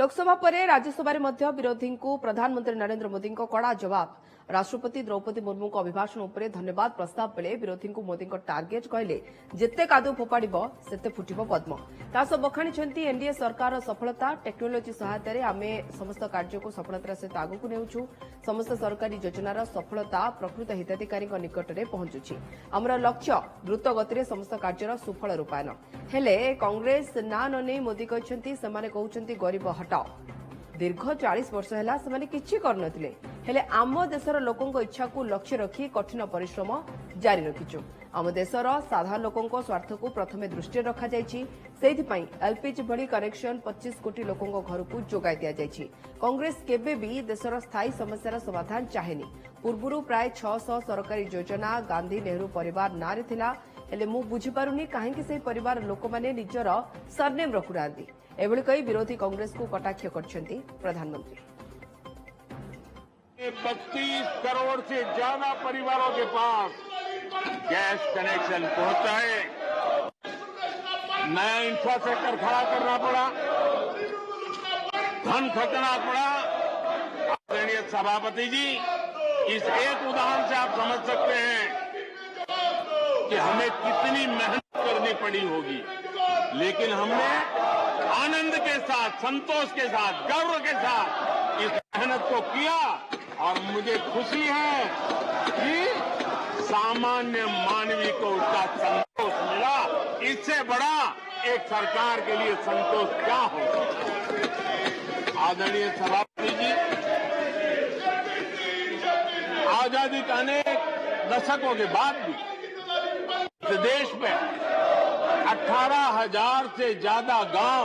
लोकसभा पर राज्यसभा विरोधी को प्रधानमंत्री नरेंद्र मोदी को कड़ा जवाब। राष्ट्रपति द्रौपदी मुर्मू को अभिभाषण उपर धन्यवाद प्रस्ताव बेले विरोधी को मोदी टार्गेट कहले जेते कादू फोपाड़ सेते फुटिब पद्म। तास बखाणी एनडीए सरकार सफलता टेक्नोलोजी सहायता आम समस्त कार्य को सफलतार सहित आगक नेउछु। समस्त सरकारी योजनार सफलता प्रकृत हिताधिकारी निकट में पहुंचुछि। आमर लक्ष्य द्रुत गति समस्त कार्यर सुफल रूपायन। हेले कांग्रेस ना न मोदी कहते कहते गरीब हटाओ। दीर्घ 40 वर्ष है से किछि करनथिले हेले आम देशर लोकों इच्छा को लक्ष्य रखी कठिन परिश्रम जारी रखिछु। आम देशर साधारण लोकों स्वार्थ को प्रथमे दृष्टि रखा जायछि। सेहिथिपई एलपीजी भली कनेक्शन 25 कोटी लोकों घर को जोगाई दिया जायछि। कांग्रेस केबे भी देशर स्थायी समस्यार समाधान चाहेनी। पूर्वरु प्राय 600 सरकारी योजना गांधी नेहरू परिवार नारे थिला हेले मु बुझी पारुनी काहेकि से परिवार लोक माने निजर सरनेम रखुनांती। एभली कही विरोधी कांग्रेस को कटाक्ष करछंती प्रधानमंत्री। 32 करोड़ से ज्यादा परिवारों के पास गैस कनेक्शन पहुंचा है। नया इंफ्रास्ट्रक्चर खड़ा करना पड़ा, धन खर्चना पड़ा। आदरणीय सभापति जी, इस एक उदाहरण से आप समझ सकते हैं कि हमें कितनी मेहनत करनी पड़ी होगी, लेकिन हमने आनंद के साथ, संतोष के साथ, गर्व के साथ इस मेहनत को किया। और मुझे खुशी है कि सामान्य मानवी को उसका संतोष मिला। इससे बड़ा एक सरकार के लिए संतोष क्या होगा। आदरणीय सभापति जी, आजादी के अनेक दशकों के बाद भी इस देश में 18,000 से ज्यादा गांव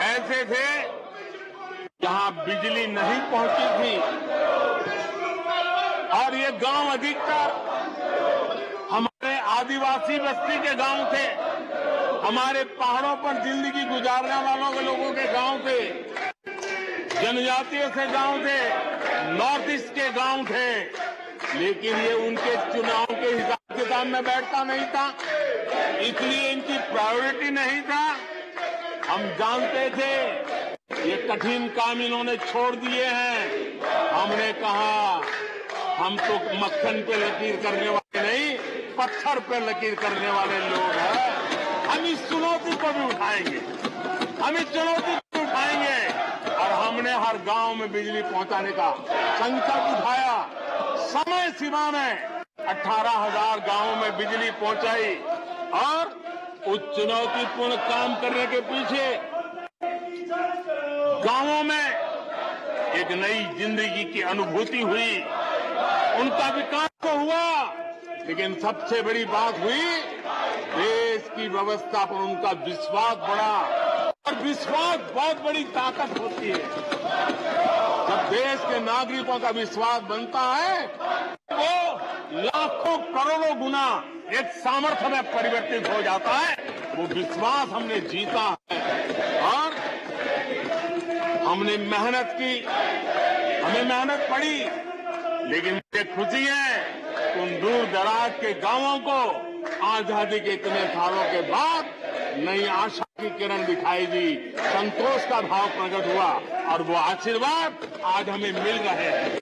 ऐसे थे जहां बिजली नहीं पहुंची थी। और ये गांव अधिकतर हमारे आदिवासी बस्ती के गांव थे, हमारे पहाड़ों पर जिंदगी गुजारने वालों के लोगों के गांव थे, जनजातीय से गांव थे, नॉर्थ ईस्ट के गांव थे। लेकिन ये उनके चुनाव के हिसाब किताब में बैठता नहीं था, इसलिए इनकी प्रायोरिटी नहीं था। हम जानते थे ये कठिन काम इन्होंने छोड़ दिए हैं। हमने कहा हम तो मक्खन पे लकीर करने वाले नहीं, पत्थर पे लकीर करने वाले लोग हैं। हम इस चुनौती को भी उठाएंगे, हम इस चुनौती को उठाएंगे। और हमने हर गांव में बिजली पहुंचाने का संकल्प उठाया। समय सीमा में 18,000 गांवों में बिजली पहुंचाई। और उस चुनौतीपूर्ण काम करने के पीछे गांवों में एक नई जिंदगी की अनुभूति हुई, उनका विकास तो हुआ, लेकिन सबसे बड़ी बात हुई देश की व्यवस्था पर उनका विश्वास बढ़ा। और विश्वास बहुत बड़ी ताकत होती है। जब देश के नागरिकों का विश्वास बनता है वो लाखों करोड़ों गुना एक सामर्थ्य में परिवर्तित हो जाता है। वो विश्वास हमने जीता है और हमने मेहनत की, हमें मेहनत पड़ी। लेकिन मुझे खुशी है उन दूर दराज के गांवों को आजादी के इतने सालों के बाद नई आशा की किरण दिखाई दी, संतोष का भाव प्रकट हुआ और वो आशीर्वाद आज हमें मिल रहे हैं।